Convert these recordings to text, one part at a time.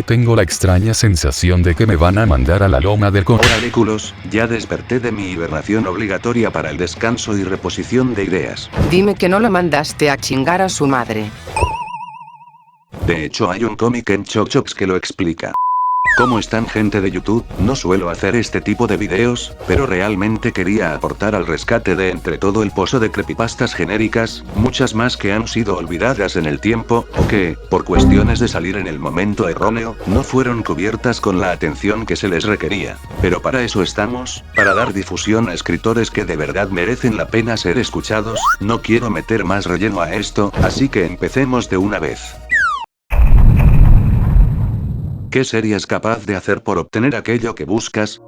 tengo la extraña sensación de que me van a mandar a la loma del Órale culos, ya desperté de mi hibernación obligatoria para el descanso y reposición de ideas. Dime que no lo mandaste a chingar a su madre. De hecho hay un cómic en Chochox que lo explica. ¿Cómo están, gente de YouTube? No suelo hacer este tipo de videos, pero realmente quería aportar al rescate de entre todo el pozo de creepypastas genéricas, muchas más que han sido olvidadas en el tiempo, o que, por cuestiones de salir en el momento erróneo, no fueron cubiertas con la atención que se les requería. Pero para eso estamos, para dar difusión a escritores que de verdad merecen la pena ser escuchados. No quiero meter más relleno a esto, así que empecemos de una vez. ¿Qué serías capaz de hacer por obtener aquello que buscas?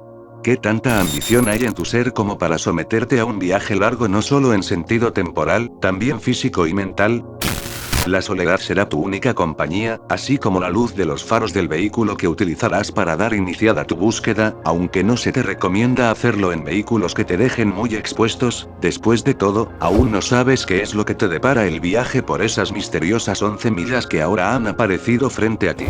¿Qué tanta ambición hay en tu ser como para someterte a un viaje largo no solo en sentido temporal, también físico y mental? La soledad será tu única compañía, así como la luz de los faros del vehículo que utilizarás para dar iniciada tu búsqueda, aunque no se te recomienda hacerlo en vehículos que te dejen muy expuestos. Después de todo, aún no sabes qué es lo que te depara el viaje por esas misteriosas 11 millas que ahora han aparecido frente a ti.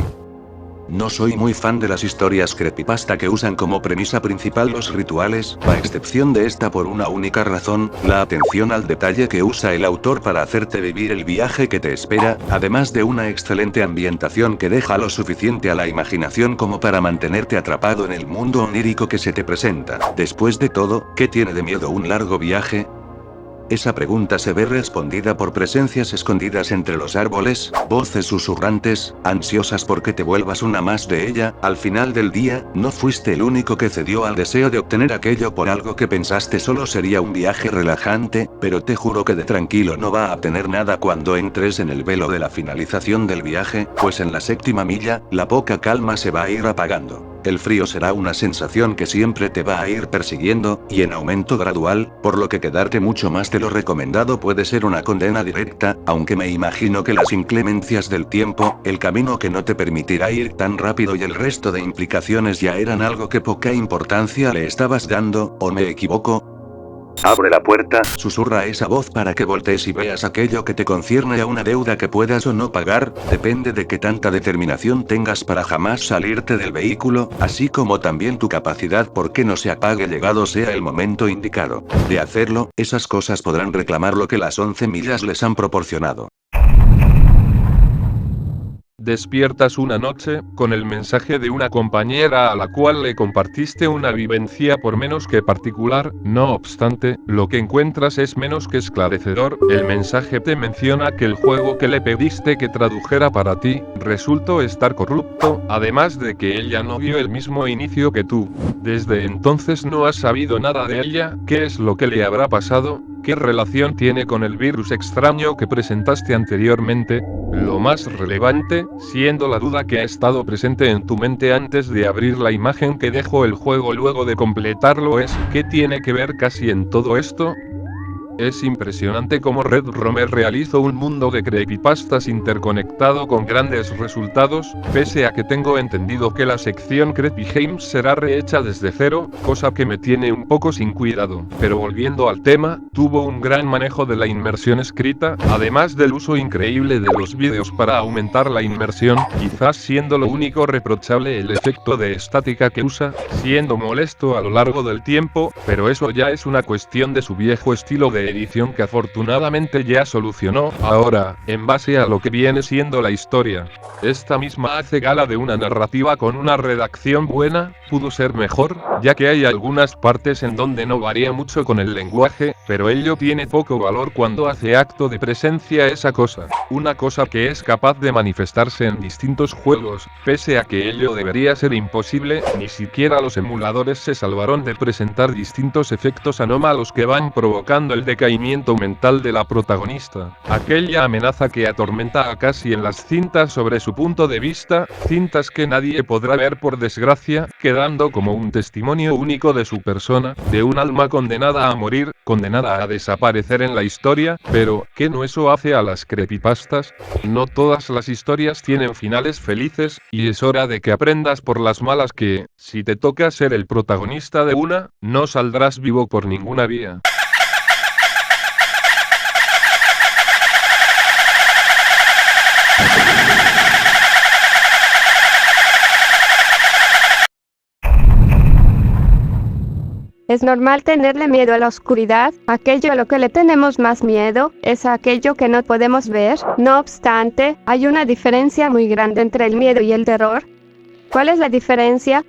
No soy muy fan de las historias creepypasta que usan como premisa principal los rituales, a excepción de esta por una única razón, la atención al detalle que usa el autor para hacerte vivir el viaje que te espera, además de una excelente ambientación que deja lo suficiente a la imaginación como para mantenerte atrapado en el mundo onírico que se te presenta. Después de todo, ¿qué tiene de miedo un largo viaje? Esa pregunta se ve respondida por presencias escondidas entre los árboles, voces susurrantes, ansiosas porque te vuelvas una más de ella. Al final del día, no fuiste el único que cedió al deseo de obtener aquello por algo que pensaste solo sería un viaje relajante, pero te juro que de tranquilo no va a tener nada cuando entres en el velo de la finalización del viaje, pues en la 7ª milla, la poca calma se va a ir apagando. El frío será una sensación que siempre te va a ir persiguiendo, y en aumento gradual, por lo que quedarte mucho más de lo recomendado puede ser una condena directa, aunque me imagino que las inclemencias del tiempo, el camino que no te permitirá ir tan rápido y el resto de implicaciones ya eran algo que poca importancia le estabas dando, ¿o me equivoco? Abre la puerta, susurra esa voz para que voltees y veas aquello que te concierne a una deuda que puedas o no pagar, depende de qué tanta determinación tengas para jamás salirte del vehículo, así como también tu capacidad porque no se apague llegado sea el momento indicado. De hacerlo, esas cosas podrán reclamar lo que las 11 millas les han proporcionado. Despiertas una noche, con el mensaje de una compañera a la cual le compartiste una vivencia por menos que particular. No obstante, lo que encuentras es menos que esclarecedor. El mensaje te menciona que el juego que le pediste que tradujera para ti, resultó estar corrupto, además de que ella no vio el mismo inicio que tú. Desde entonces no has sabido nada de ella. ¿Qué es lo que le habrá pasado? ¿Qué relación tiene con el virus extraño que presentaste anteriormente? Lo más relevante, siendo la duda que ha estado presente en tu mente antes de abrir la imagen que dejó el juego luego de completarlo es, ¿qué tiene que ver casi en todo esto? Es impresionante cómo Red Romer realizó un mundo de creepypastas interconectado con grandes resultados, pese a que tengo entendido que la sección Creepy Games será rehecha desde cero, cosa que me tiene un poco sin cuidado. Pero volviendo al tema, tuvo un gran manejo de la inmersión escrita, además del uso increíble de los vídeos para aumentar la inmersión, quizás siendo lo único reprochable el efecto de estática que usa, siendo molesto a lo largo del tiempo, pero eso ya es una cuestión de su viejo estilo de edición que afortunadamente ya solucionó. Ahora, en base a lo que viene siendo la historia, esta misma hace gala de una narrativa con una redacción buena, pudo ser mejor, ya que hay algunas partes en donde no varía mucho con el lenguaje, pero ello tiene poco valor cuando hace acto de presencia esa cosa, una cosa que es capaz de manifestarse en distintos juegos, pese a que ello debería ser imposible. Ni siquiera los emuladores se salvaron de presentar distintos efectos anómalos que van provocando el decaimiento mental de la protagonista, aquella amenaza que atormenta a Cassie en las cintas sobre su punto de vista, cintas que nadie podrá ver por desgracia, quedando como un testimonio único de su persona, de un alma condenada a morir, condenada a desaparecer en la historia. Pero, ¿qué no eso hace a las creepypastas? No todas las historias tienen finales felices, y es hora de que aprendas por las malas que, si te toca ser el protagonista de una, no saldrás vivo por ninguna vía. Es normal tenerle miedo a la oscuridad. Aquello a lo que le tenemos más miedo es a aquello que no podemos ver. No obstante, hay una diferencia muy grande entre el miedo y el terror. ¿Cuál es la diferencia?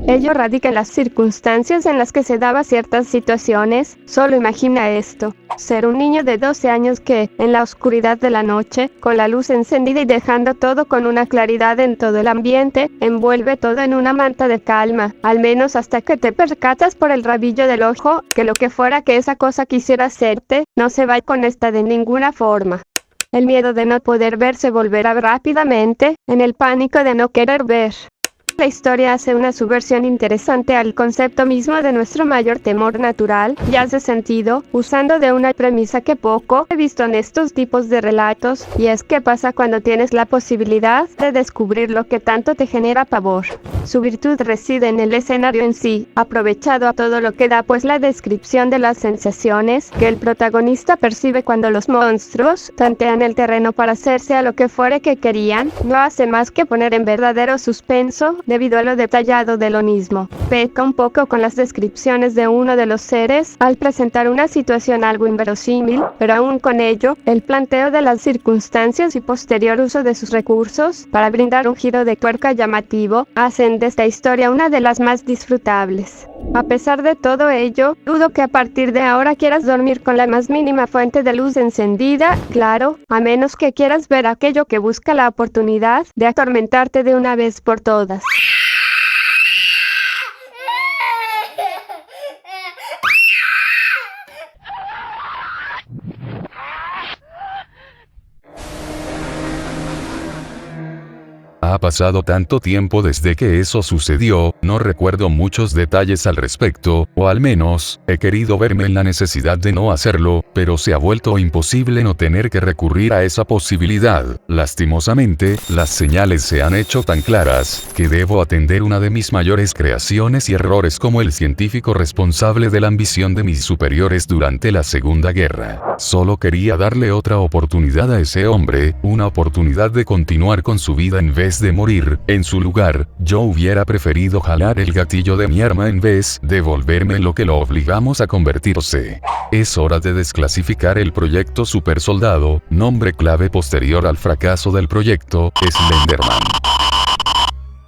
Ello radica en las circunstancias en las que se daban ciertas situaciones. Solo imagina esto: ser un niño de 12 años que, en la oscuridad de la noche, con la luz encendida y dejando todo con una claridad en todo el ambiente, envuelve todo en una manta de calma, al menos hasta que te percatas por el rabillo del ojo que lo que fuera que esa cosa quisiera hacerte, no se va con esta de ninguna forma. El miedo de no poder ver se volverá rápidamente en el pánico de no querer ver. La historia hace una subversión interesante al concepto mismo de nuestro mayor temor natural y hace sentido, usando de una premisa que poco he visto en estos tipos de relatos, y es qué pasa cuando tienes la posibilidad de descubrir lo que tanto te genera pavor. Su virtud reside en el escenario en sí, aprovechado a todo lo que da, pues la descripción de las sensaciones que el protagonista percibe cuando los monstruos tantean el terreno para hacerse a lo que fuere que querían, no hace más que poner en verdadero suspenso debido a lo detallado de lo mismo. Peca un poco con las descripciones de uno de los seres al presentar una situación algo inverosímil, pero aún con ello, el planteo de las circunstancias y posterior uso de sus recursos para brindar un giro de tuerca llamativo hacen de esta historia una de las más disfrutables. A pesar de todo ello, dudo que a partir de ahora quieras dormir con la más mínima fuente de luz encendida, claro, a menos que quieras ver aquello que busca la oportunidad de atormentarte de una vez por todas. Ha pasado tanto tiempo desde que eso sucedió, no recuerdo muchos detalles al respecto, o al menos, he querido verme en la necesidad de no hacerlo, pero se ha vuelto imposible no tener que recurrir a esa posibilidad. Lastimosamente, las señales se han hecho tan claras, que debo atender una de mis mayores creaciones y errores como el científico responsable de la ambición de mis superiores durante la Segunda Guerra. Solo quería darle otra oportunidad a ese hombre, una oportunidad de continuar con su vida en vez de morir. En su lugar, yo hubiera preferido jalar el gatillo de mi arma en vez de volverme en lo que lo obligamos a convertirse. Es hora de desclasificar el proyecto Super Soldado, nombre clave posterior al fracaso del proyecto Slenderman.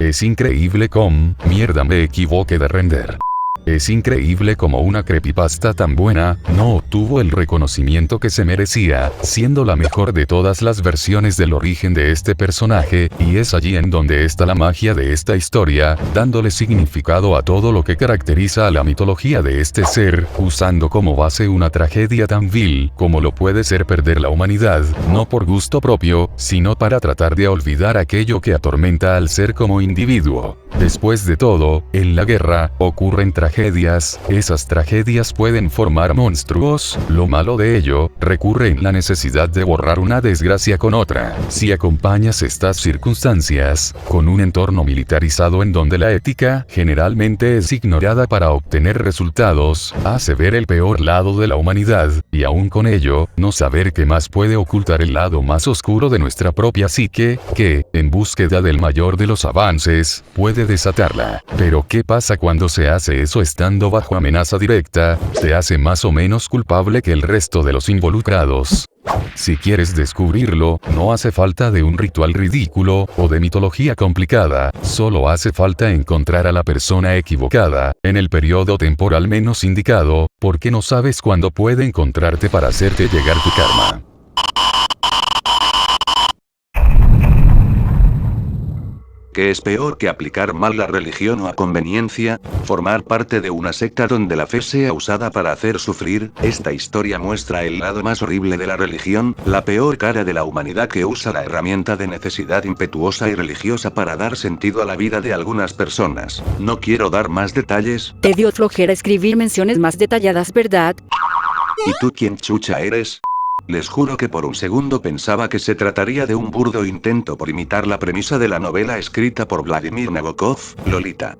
Es increíble cómo, mierda, me equivoqué de render. Es increíble como una creepypasta tan buena no obtuvo el reconocimiento que se merecía, siendo la mejor de todas las versiones del origen de este personaje, y es allí en donde está la magia de esta historia, dándole significado a todo lo que caracteriza a la mitología de este ser, usando como base una tragedia tan vil como lo puede ser perder la humanidad, no por gusto propio, sino para tratar de olvidar aquello que atormenta al ser como individuo. Después de todo, en la guerra, ocurren tragedias, esas tragedias pueden formar monstruos, lo malo de ello, recurre en la necesidad de borrar una desgracia con otra. Si acompañas estas circunstancias, con un entorno militarizado en donde la ética, generalmente es ignorada para obtener resultados, hace ver el peor lado de la humanidad, y aún con ello, no saber qué más puede ocultar el lado más oscuro de nuestra propia psique, que, en búsqueda del mayor de los avances, puede desatarla. Pero ¿qué pasa cuando se hace eso estando bajo amenaza directa? Te hace más o menos culpable que el resto de los involucrados. Si quieres descubrirlo, no hace falta de un ritual ridículo o de mitología complicada, solo hace falta encontrar a la persona equivocada, en el periodo temporal menos indicado, porque no sabes cuándo puede encontrarte para hacerte llegar tu karma. ¿Qué es peor que aplicar mal la religión o a conveniencia? Formar parte de una secta donde la fe sea usada para hacer sufrir. Esta historia muestra el lado más horrible de la religión, la peor cara de la humanidad que usa la herramienta de necesidad impetuosa y religiosa para dar sentido a la vida de algunas personas. No quiero dar más detalles. Te dio flojera escribir menciones más detalladas, ¿verdad? ¿Y tú quién chucha eres? Les juro que por un segundo pensaba que se trataría de un burdo intento por imitar la premisa de la novela escrita por Vladimir Nabokov, Lolita.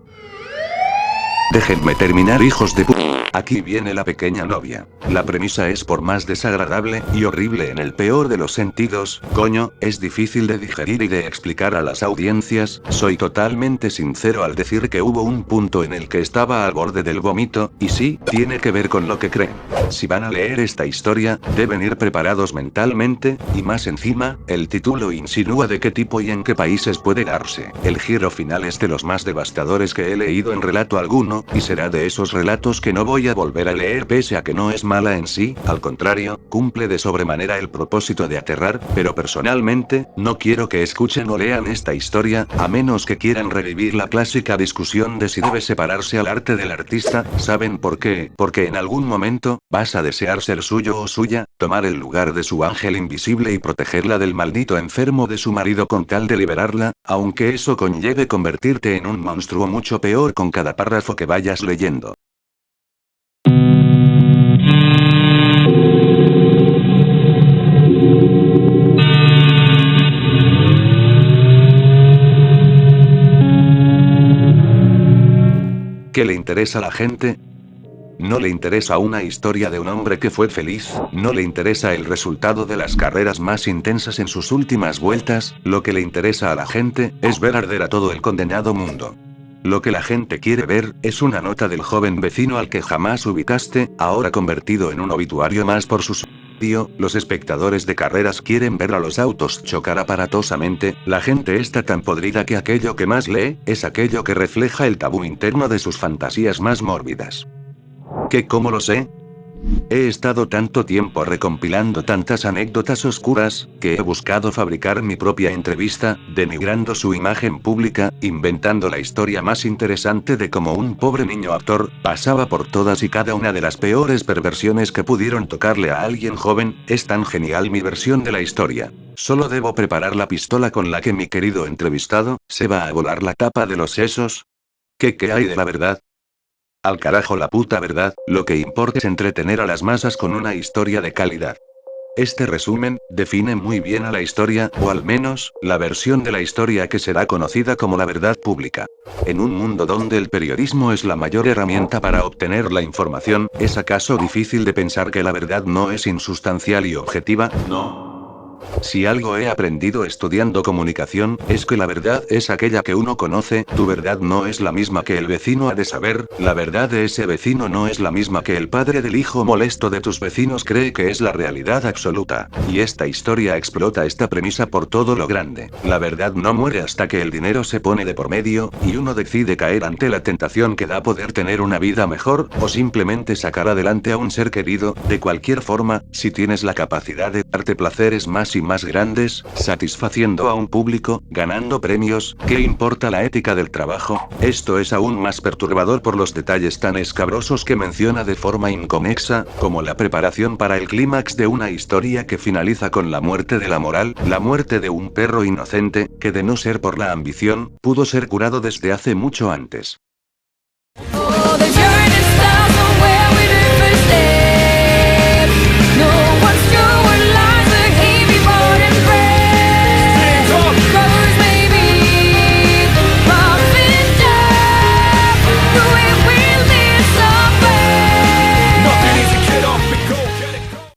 Déjenme terminar, hijos de Aquí viene la pequeña novia. La premisa es por más desagradable y horrible en el peor de los sentidos, coño, es difícil de digerir y de explicar a las audiencias, soy totalmente sincero al decir que hubo un punto en el que estaba al borde del vómito, y sí, tiene que ver con lo que creen. Si van a leer esta historia, deben ir preparados mentalmente, y más encima, el título insinúa de qué tipo y en qué países puede darse. El giro final es de los más devastadores que he leído en relato alguno, y será de esos relatos que no voy a volver a leer pese a que no es mala en sí, al contrario, cumple de sobremanera el propósito de aterrar, pero personalmente, no quiero que escuchen o lean esta historia, a menos que quieran revivir la clásica discusión de si debe separarse al arte del artista, ¿saben por qué? Porque en algún momento, vas a desear ser suyo o suya, tomar el lugar de su ángel invisible y protegerla del maldito enfermo de su marido con tal de liberarla, aunque eso conlleve convertirte en un monstruo mucho peor con cada párrafo que vayas leyendo. ¿Qué le interesa a la gente? No le interesa una historia de un hombre que fue feliz, no le interesa el resultado de las carreras más intensas en sus últimas vueltas, lo que le interesa a la gente, es ver arder a todo el condenado mundo. Lo que la gente quiere ver, es una nota del joven vecino al que jamás ubicaste, ahora convertido en un obituario más por su suicidio. Los espectadores de carreras quieren ver a los autos chocar aparatosamente, la gente está tan podrida que aquello que más lee, es aquello que refleja el tabú interno de sus fantasías más mórbidas. ¿Cómo lo sé? He estado tanto tiempo recompilando tantas anécdotas oscuras, que he buscado fabricar mi propia entrevista, denigrando su imagen pública, inventando la historia más interesante de cómo un pobre niño actor, pasaba por todas y cada una de las peores perversiones que pudieron tocarle a alguien joven. Es tan genial mi versión de la historia. Solo debo preparar la pistola con la que mi querido entrevistado, se va a volar la tapa de los sesos. ¿Qué hay de la verdad? Al carajo la puta verdad, lo que importa es entretener a las masas con una historia de calidad. Este resumen, define muy bien a la historia, o al menos, la versión de la historia que será conocida como la verdad pública. En un mundo donde el periodismo es la mayor herramienta para obtener la información, ¿es acaso difícil de pensar que la verdad no es insustancial y objetiva? No. Si algo he aprendido estudiando comunicación, es que la verdad es aquella que uno conoce, tu verdad no es la misma que el vecino ha de saber, la verdad de ese vecino no es la misma que el padre del hijo molesto de tus vecinos cree que es la realidad absoluta. Y esta historia explota esta premisa por todo lo grande. La verdad no muere hasta que el dinero se pone de por medio, y uno decide caer ante la tentación que da poder tener una vida mejor, o simplemente sacar adelante a un ser querido. De cualquier forma, si tienes la capacidad de darte placeres más y más grandes, satisfaciendo a un público, ganando premios, ¿qué importa la ética del trabajo? Esto es aún más perturbador por los detalles tan escabrosos que menciona de forma inconexa, como la preparación para el clímax de una historia que finaliza con la muerte de la moral, la muerte de un perro inocente, que de no ser por la ambición, pudo ser curado desde hace mucho antes.